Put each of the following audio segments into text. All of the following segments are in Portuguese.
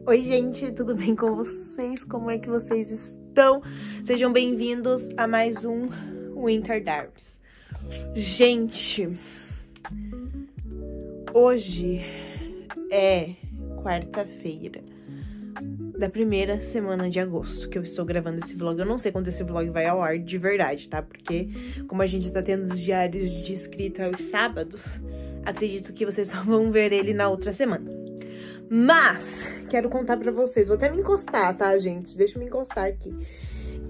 Oi, gente, tudo bem com vocês? Como é que vocês estão? Sejam bem-vindos a mais um Winter Diaries. Gente, hoje é quarta-feira da primeira semana de agosto que eu estou gravando esse vlog. Eu não sei quando esse vlog vai ao ar de verdade, tá? Porque como a gente tá tendo os diários de escrita aos sábados, acredito que vocês só vão ver ele na outra semana. Mas, quero contar pra vocês, vou até me encostar, tá, gente? Deixa eu me encostar aqui.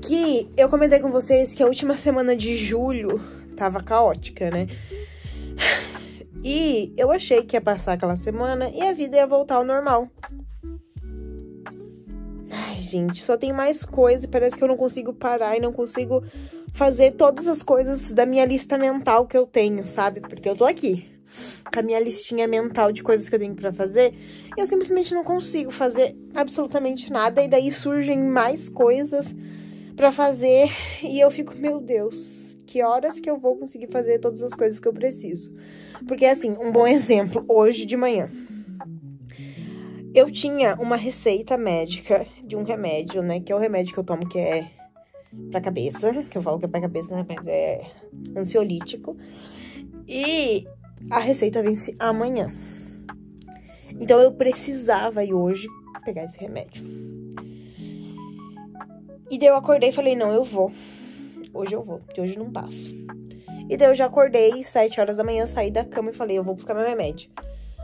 Que eu comentei com vocês que a última semana de julho tava caótica, né? E eu achei que ia passar aquela semana e a vida ia voltar ao normal. Ai, gente, só tem mais coisa e parece que eu não consigo parar e não consigo fazer todas as coisas da minha lista mental que eu tenho, sabe? Porque eu tô aqui com a minha listinha mental de coisas que eu tenho pra fazer, eu simplesmente não consigo fazer absolutamente nada, e daí surgem mais coisas pra fazer, e eu fico, meu Deus, que horas que eu vou conseguir fazer todas as coisas que eu preciso? Porque, assim, um bom exemplo, hoje de manhã, eu tinha uma receita médica de um remédio, né, que é o remédio que eu tomo, que é pra cabeça, que eu falo que é pra cabeça, mas é ansiolítico, e a receita vence amanhã. Então eu precisava ir hoje pegar esse remédio. E daí eu acordei e falei, não, eu vou. Hoje eu vou, de hoje não passa. E daí eu já acordei, 7 horas da manhã, saí da cama e falei, eu vou buscar meu remédio.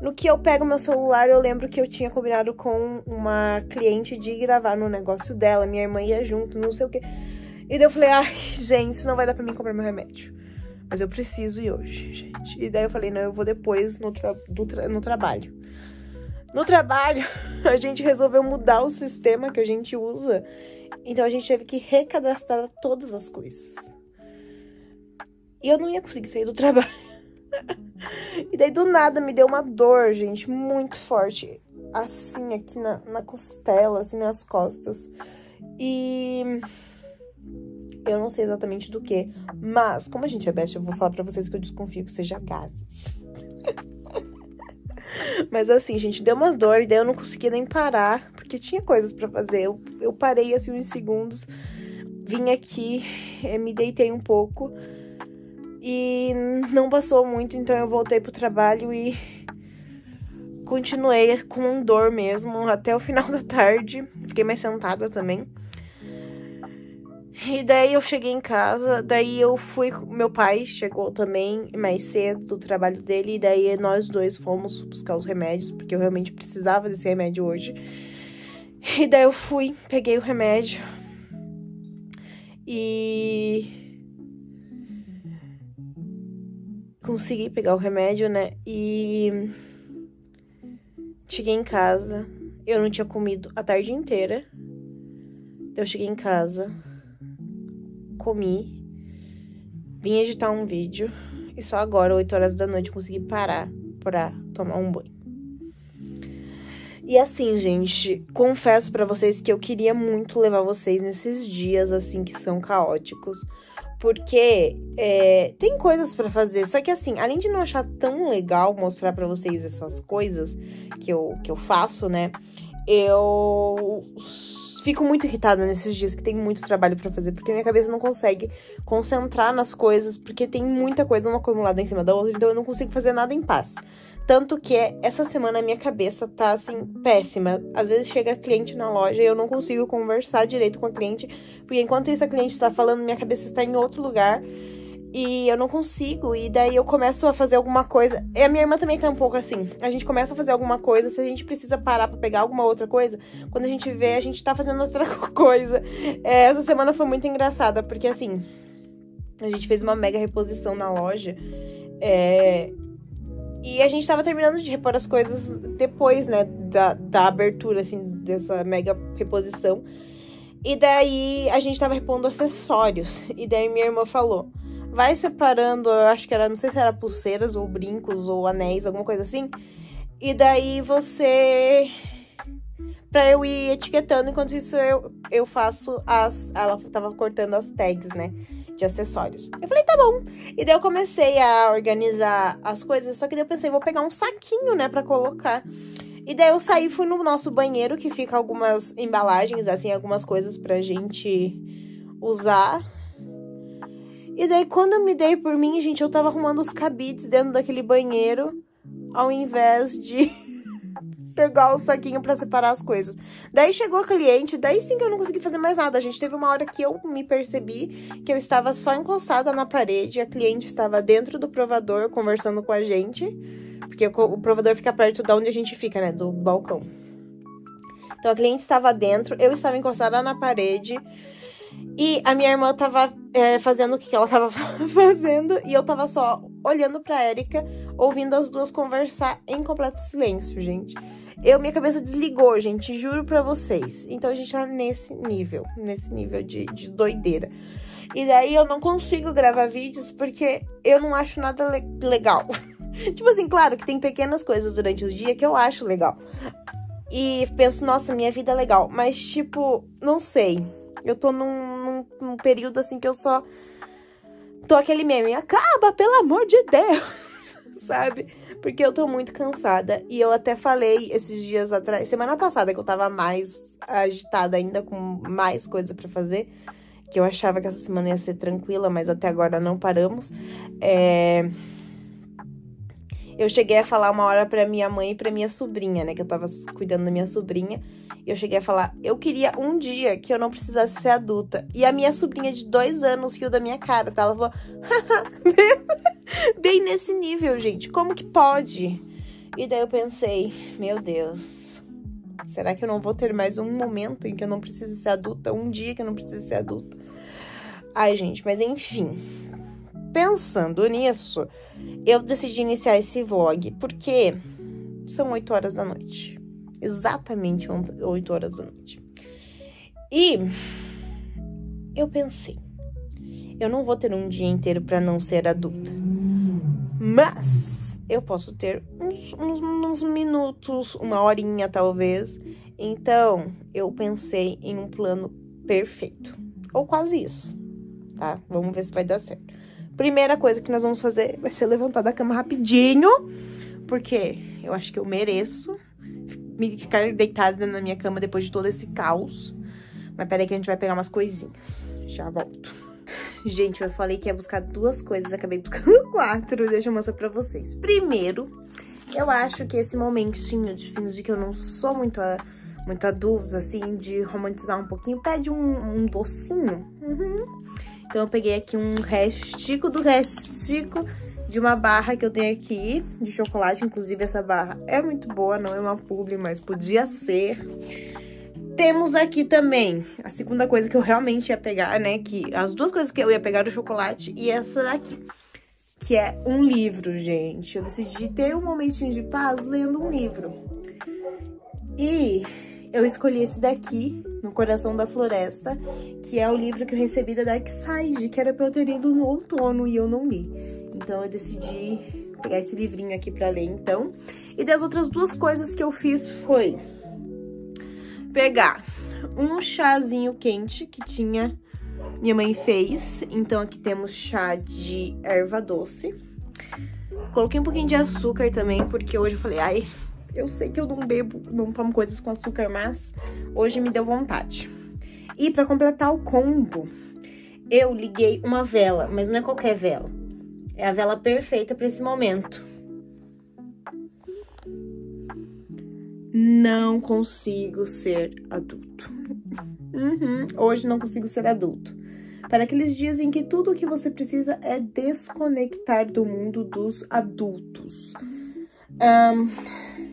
No que eu pego meu celular, eu lembro que eu tinha combinado com uma cliente de gravar no negócio dela, minha irmã ia junto, não sei o quê. E daí eu falei, ai, gente, isso não vai dar pra mim comprar meu remédio. Mas eu preciso ir hoje, gente. E daí eu falei, não, eu vou depois no trabalho. No trabalho, a gente resolveu mudar o sistema que a gente usa. Então a gente teve que recadastrar todas as coisas. E eu não ia conseguir sair do trabalho. E daí do nada me deu uma dor, gente, muito forte. Assim, aqui na costela, assim, nas costas. E eu não sei exatamente do que, mas como a gente é best, eu vou falar pra vocês que eu desconfio que seja gases. Mas assim, gente, deu uma dor e daí eu não conseguia nem parar, porque tinha coisas pra fazer. Eu parei assim uns segundos, vim aqui, me deitei um pouco e não passou muito, então eu voltei pro trabalho e continuei com dor mesmo até o final da tarde. Fiquei mais sentada também. E daí eu cheguei em casa, daí eu fui, meu pai chegou também mais cedo do trabalho dele, e daí nós dois fomos buscar os remédios, porque eu realmente precisava desse remédio hoje. E daí eu fui, peguei o remédio e consegui pegar o remédio, né, e cheguei em casa, eu não tinha comido a tarde inteira, eu cheguei em casa, comi, vim editar um vídeo e só agora, 8 horas da noite, consegui parar pra tomar um banho. E assim, gente, confesso pra vocês que eu queria muito levar vocês nesses dias, assim, que são caóticos, porque tem coisas pra fazer, só que assim, além de não achar tão legal mostrar pra vocês essas coisas que eu faço, né, eu fico muito irritada nesses dias que tem muito trabalho pra fazer, porque minha cabeça não consegue concentrar nas coisas, porque tem muita coisa uma acumulada em cima da outra, então eu não consigo fazer nada em paz. Tanto que essa semana a minha cabeça tá, assim, péssima. Às vezes chega cliente na loja e eu não consigo conversar direito com a cliente, porque enquanto isso a cliente está falando, minha cabeça está em outro lugar e eu não consigo, e daí eu começo a fazer alguma coisa. E a minha irmã também tá um pouco assim, a gente começa a fazer alguma coisa, se a gente precisa parar pra pegar alguma outra coisa, quando a gente vê, a gente tá fazendo outra coisa. Essa semana foi muito engraçada, porque assim, a gente fez uma mega reposição na loja, e a gente tava terminando de repor as coisas depois, né, da abertura, assim, dessa mega reposição. E daí a gente tava repondo acessórios, e daí minha irmã falou, vai separando, eu acho que era, não sei se era pulseiras ou brincos ou anéis, alguma coisa assim. E daí você... pra eu ir etiquetando, enquanto isso eu faço ela tava cortando as tags, né, de acessórios. Eu falei, tá bom. E daí eu comecei a organizar as coisas, só que daí eu pensei, vou pegar um saquinho, né, pra colocar. E daí eu saí, fui no nosso banheiro, que fica algumas embalagens, assim, algumas coisas pra gente usar. E daí, quando eu me dei por mim, gente, eu tava arrumando os cabides dentro daquele banheiro, ao invés de pegar o saquinho pra separar as coisas. Daí chegou a cliente, daí sim que eu não consegui fazer mais nada. A gente teve uma hora que eu me percebi que eu estava só encostada na parede, a cliente estava dentro do provador conversando com a gente, porque o provador fica perto de onde a gente fica, né, do balcão. Então a cliente estava dentro, eu estava encostada na parede, e a minha irmã tava fazendo o que ela tava fazendo, e eu tava só olhando pra Érica, ouvindo as duas conversar em completo silêncio, gente. Minha cabeça desligou, gente, juro pra vocês. Então a gente tá nesse nível de doideira. E daí eu não consigo gravar vídeos porque eu não acho nada legal. Tipo assim, claro que tem pequenas coisas durante o dia que eu acho legal. E penso, nossa, minha vida é legal. Mas, tipo, não sei. Eu tô num período assim que eu só tô aquele meme, acaba, pelo amor de Deus, sabe? Porque eu tô muito cansada. E eu até falei esses dias atrás, semana passada, que eu tava mais agitada ainda, com mais coisa pra fazer. Que eu achava que essa semana ia ser tranquila, mas até agora não paramos. Eu cheguei a falar uma hora pra minha mãe e pra minha sobrinha, né? Que eu tava cuidando da minha sobrinha. E eu cheguei a falar, eu queria um dia que eu não precisasse ser adulta. E a minha sobrinha de 2 anos riu da minha cara, tá? Ela falou, bem nesse nível, gente. Como que pode? E daí eu pensei, meu Deus, será que eu não vou ter mais um momento em que eu não precise ser adulta? Um dia que eu não precise ser adulta? Ai, gente, mas enfim. Pensando nisso, eu decidi iniciar esse vlog porque são 8 horas da noite. Exatamente 8 horas da noite. E eu pensei, eu não vou ter um dia inteiro pra não ser adulta. Mas eu posso ter uns minutos, uma horinha talvez. Então, eu pensei em um plano perfeito. Ou quase isso, tá? Vamos ver se vai dar certo. Primeira coisa que nós vamos fazer vai ser levantar da cama rapidinho, porque eu acho que eu mereço me ficar deitada na minha cama depois de todo esse caos. Mas peraí que a gente vai pegar umas coisinhas. Já volto. Gente, eu falei que ia buscar 2 coisas, acabei buscando 4. Deixa eu mostrar pra vocês. Primeiro, eu acho que esse momentinho de fingir que eu não sou muito adulta, assim, de romantizar um pouquinho, pede um docinho. Então eu peguei aqui um restico do restico de uma barra que eu tenho aqui, de chocolate. Inclusive, essa barra é muito boa, não é uma publi, mas podia ser. Temos aqui também a segunda coisa que eu realmente ia pegar, né? Que as 2 coisas que eu ia pegar, o chocolate e essa daqui, que é um livro, gente. Eu decidi ter um momentinho de paz lendo um livro. E eu escolhi esse daqui, No Coração da Floresta, que é o livro que eu recebi da Darkside, que era pra eu ter lido no outono e eu não li. Então eu decidi pegar esse livrinho aqui pra ler, então. E das outras 2 coisas que eu fiz foi pegar um chazinho quente que minha mãe fez. Então aqui temos chá de erva doce. Coloquei um pouquinho de açúcar também, porque hoje eu falei, ai, eu sei que eu não tomo coisas com açúcar, mas hoje me deu vontade. E pra completar o combo, eu liguei uma vela, mas não é qualquer vela. É a vela perfeita pra esse momento. Não consigo ser adulto. Hoje não consigo ser adulto. Para aqueles dias em que tudo o que você precisa é desconectar do mundo dos adultos.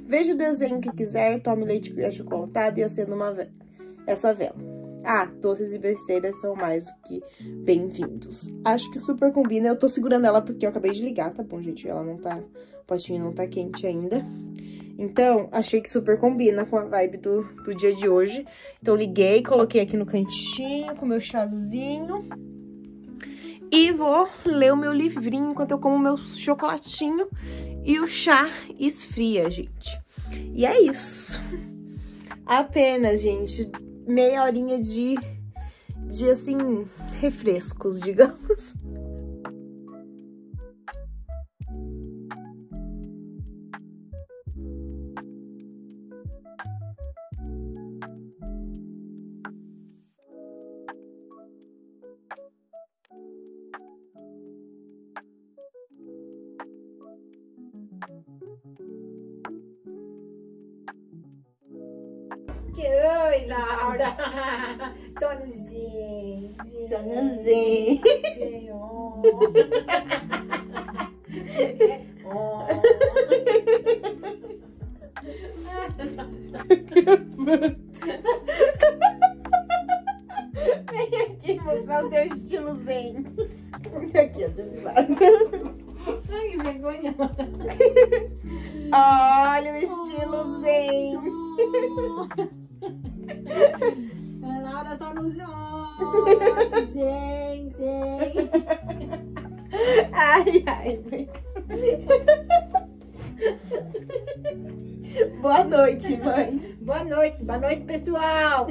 Veja o desenho que quiser, tome leite achocolatado e acenda essa vela. Ah, doces e besteiras são mais do que bem-vindos. Acho que super combina. Eu tô segurando ela porque eu acabei de ligar, tá bom, gente? Ela não tá... O potinho não tá quente ainda. Então, achei que super combina com a vibe do dia de hoje. Então, liguei, coloquei aqui no cantinho com o meu chazinho. E vou ler o meu livrinho enquanto eu como o meu chocolatinho. E o chá esfria, gente. E é isso. Apenas, gente, meia horinha de assim, refrescos, digamos. Oi, Laura. Sonozinho. Sonozinho. Vem aqui mostrar o seu estilo zen. Aqui, ó, desse lado. Ai, que vergonha. Olha o estilo zen. A Laura só nos olhos. Zen. Ai. Boa noite, mãe. Boa noite, pessoal.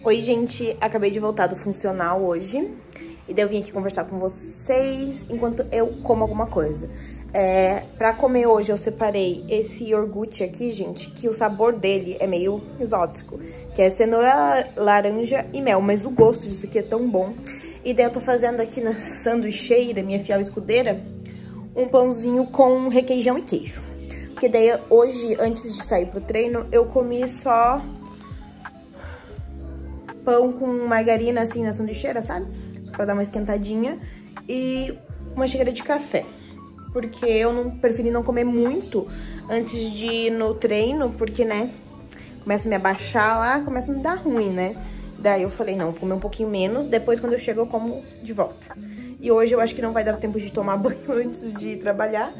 Oi, gente, acabei de voltar do funcional hoje. E daí eu vim aqui conversar com vocês enquanto eu como alguma coisa. Pra comer hoje eu separei esse iogurte aqui, gente, que o sabor dele é meio exótico. Que é cenoura, laranja e mel, mas o gosto disso aqui é tão bom. E daí eu tô fazendo aqui na sanduicheira, minha fiel escudeira, um pãozinho com requeijão e queijo. Porque daí hoje, antes de sair pro treino, eu comi só pão com margarina assim na sanduicheira, sabe? Pra dar uma esquentadinha. E uma xícara de café. Porque eu preferi não comer muito antes de ir no treino, porque, né, começa a me abaixar lá, começa a me dar ruim, né? Daí eu falei, não, vou comer um pouquinho menos, depois quando eu chego eu como de volta. E hoje eu acho que não vai dar tempo de tomar banho antes de ir trabalhar.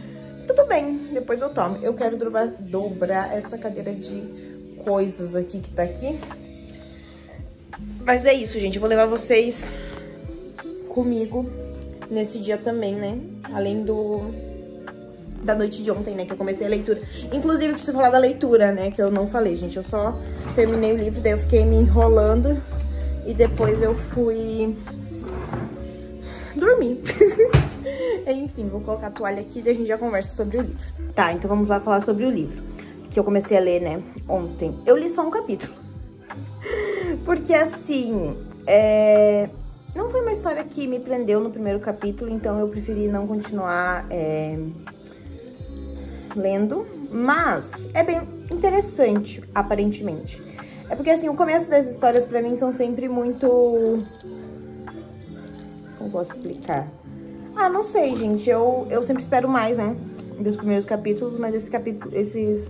Tudo bem, depois eu tomo. Eu quero dobrar essa cadeira de coisas aqui que tá aqui. Mas é isso, gente, eu vou levar vocês comigo nesse dia também, né? Além da noite de ontem, né? Que eu comecei a leitura. Inclusive, preciso falar da leitura, né? Que eu não falei, gente. Eu só terminei o livro, daí eu fiquei me enrolando. E depois eu fui dormir. Enfim, vou colocar a toalha aqui e daí a gente já conversa sobre o livro. Tá, então vamos lá falar sobre o livro. Que eu comecei a ler, né? Ontem. Eu li só um capítulo. Porque, assim, não foi uma história que me prendeu no primeiro capítulo, então eu preferi não continuar lendo. Mas é bem interessante, aparentemente. É porque, assim, o começo das histórias pra mim são sempre muito... Como posso explicar? Ah, não sei, gente. Eu sempre espero mais, né? Dos primeiros capítulos, mas esses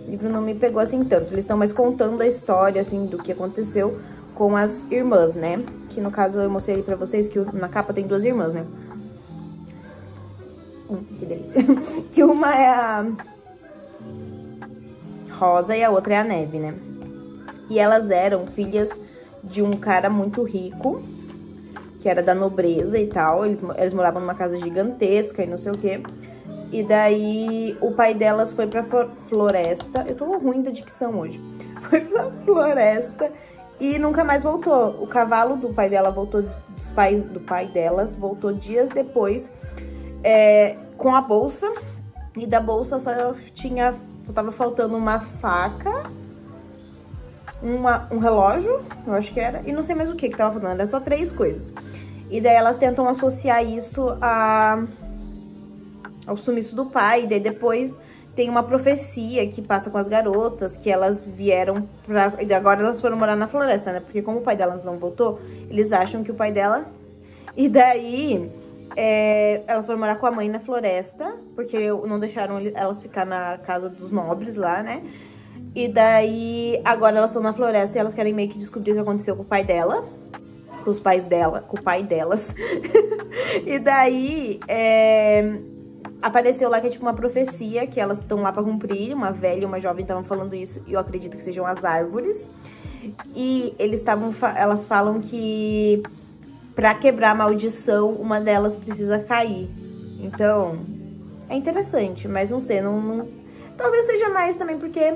livros não me pegou assim tanto. Eles estão mais contando a história, assim, do que aconteceu com as irmãs, né? Que no caso eu mostrei pra vocês que na capa tem duas irmãs, né? Que delícia. Que uma é a Rosa e a outra é a Neve, né? E elas eram filhas de um cara muito rico, que era da nobreza e tal. Eles moravam numa casa gigantesca e não sei o quê. E daí o pai delas foi pra floresta. Eu tô ruim da dicção hoje. Foi pra floresta e nunca mais voltou. O cavalo do pai dela voltou, do pai delas, voltou dias depois com a bolsa. E da bolsa só tava faltando uma faca, um relógio, eu acho que era, e não sei mais o que tava faltando, era só 3 coisas. E daí elas tentam associar isso ao sumiço do pai, e daí depois tem uma profecia que passa com as garotas, que elas vieram e agora elas foram morar na floresta, né? Porque como o pai delas não voltou, eles acham que o pai dela... E daí elas foram morar com a mãe na floresta, porque não deixaram elas ficar na casa dos nobres lá, né? E daí agora elas estão na floresta e elas querem meio que descobrir o que aconteceu com o pai dela, com os pais dela, com o pai delas. E daí apareceu lá que é tipo uma profecia que elas estão lá pra cumprir. Uma velha e uma jovem estavam falando isso, e eu acredito que sejam as árvores. E elas falam que pra quebrar a maldição, uma delas precisa cair. Então, é interessante, mas não sei, talvez seja mais também porque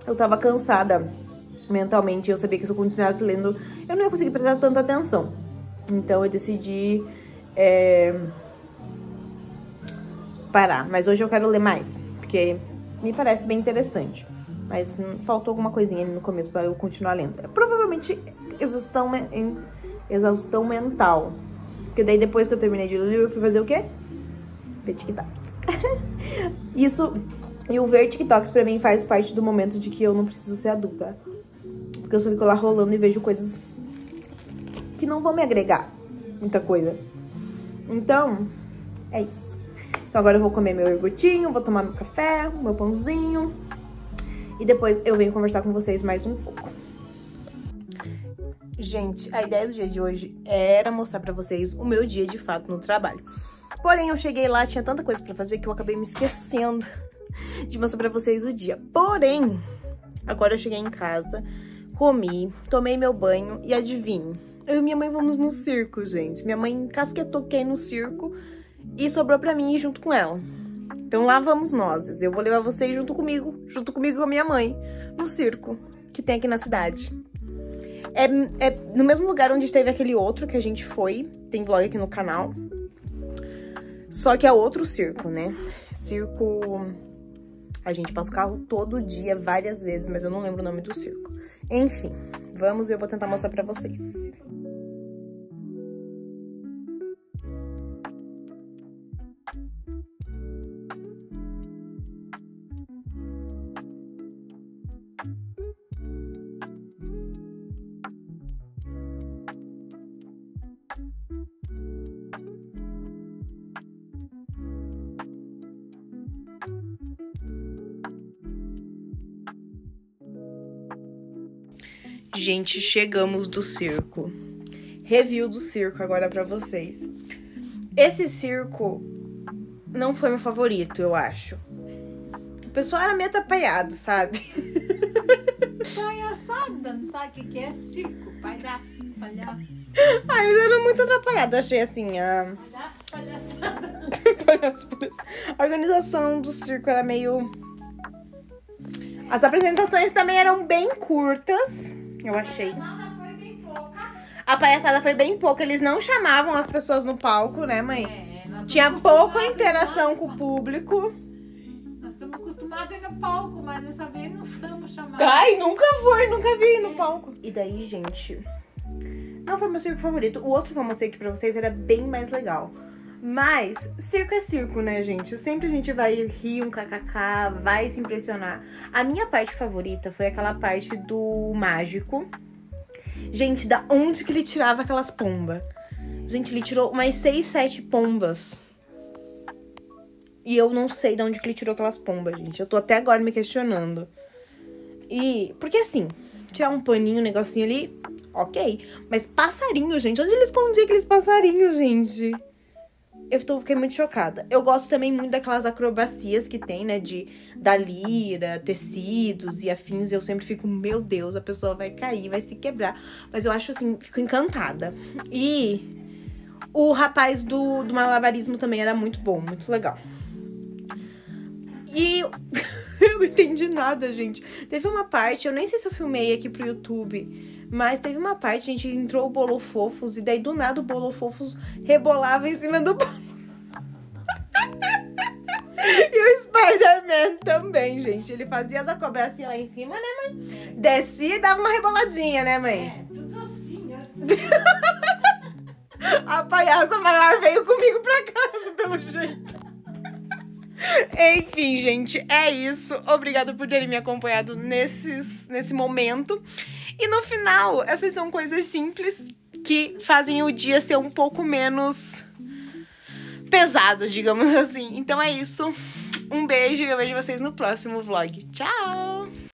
eu tava cansada mentalmente. Eu sabia que se eu continuasse lendo, eu não ia conseguir prestar tanta atenção. Então eu decidi parar. Mas hoje eu quero ler mais, porque me parece bem interessante. Mas faltou alguma coisinha ali no começo pra eu continuar lendo. Provavelmente eles estão exaustão mental. Porque daí depois que eu terminei de ler o livro, eu fui fazer o quê? Ver TikTok. Isso, e o ver TikToks pra mim faz parte do momento de que eu não preciso ser adulta. Porque eu só fico lá rolando e vejo coisas que não vão me agregar muita coisa. Então, é isso. Então agora eu vou comer meu iogurtinho, vou tomar meu café, meu pãozinho. E depois eu venho conversar com vocês mais um pouco. Gente, a ideia do dia de hoje era mostrar pra vocês o meu dia de fato no trabalho. Porém, eu cheguei lá, tinha tanta coisa pra fazer que eu acabei me esquecendo de mostrar pra vocês o dia. Porém, agora eu cheguei em casa, comi, tomei meu banho e adivinhe, eu e minha mãe vamos no circo, gente. Minha mãe encasquetou quem no circo e sobrou pra mim ir junto com ela. Então lá vamos nós. Eu vou levar vocês junto comigo com a minha mãe, no circo que tem aqui na cidade. É no mesmo lugar onde teve aquele outro que a gente foi. Tem vlog aqui no canal. Só que é outro circo, né? Circo... A gente passa o carro todo dia, várias vezes, mas eu não lembro o nome do circo. Enfim, vamos e eu vou tentar mostrar pra vocês. Gente, chegamos do circo. Review do circo agora pra vocês. Esse circo não foi meu favorito, eu acho. O pessoal era meio atrapalhado, sabe? Palhaçada, não sabe o que é circo? Palhaço. Ah, eles eram muito atrapalhados, eu achei assim, Palhaçada. A organização do circo era meio... As apresentações também eram bem curtas, eu achei. A palhaçada foi bem pouca. Eles não chamavam as pessoas no palco, né, mãe? Tinha pouca interação com o público. Nós estamos acostumados a ir no palco, mas dessa vez não fomos chamados. Ai, nunca vi no palco. E daí, gente, não foi meu circo favorito. O outro que eu mostrei aqui pra vocês era bem mais legal. Mas circo é circo, né, gente? Sempre a gente vai rir um kkk, vai se impressionar. A minha parte favorita foi aquela parte do mágico. Gente, da onde que ele tirava aquelas pombas? Gente, ele tirou umas 6, 7 pombas. E eu não sei de onde que ele tirou aquelas pombas, gente. Eu tô até agora me questionando. E... Porque assim, tirar um paninho, um negocinho ali, ok. Mas passarinho, gente. Onde ele escondia aqueles passarinhos, gente? Fiquei muito chocada. Eu gosto também muito daquelas acrobacias que tem, né? Da lira, tecidos e afins. Eu sempre fico, meu Deus, a pessoa vai cair, vai se quebrar. Mas eu acho assim, fico encantada. E o rapaz do malabarismo também era muito bom, muito legal. E eu não entendi nada, gente. Teve uma parte, eu nem sei se eu filmei aqui pro YouTube, mas teve uma parte, a gente entrou o Bolofofos e daí do nada o Bolofofos rebolava em cima do bolo. E o Spider-Man também, gente. Ele fazia as acrobacias lá em cima, né, mãe? Descia e dava uma reboladinha, né, mãe? Tudo assim, A palhaça maior veio comigo pra casa, pelo jeito. Enfim, gente, é isso. Obrigada por terem me acompanhado nesse momento. E no final, essas são coisas simples que fazem o dia ser um pouco menos pesado, digamos assim. Então é isso. Um beijo e eu vejo vocês no próximo vlog. Tchau!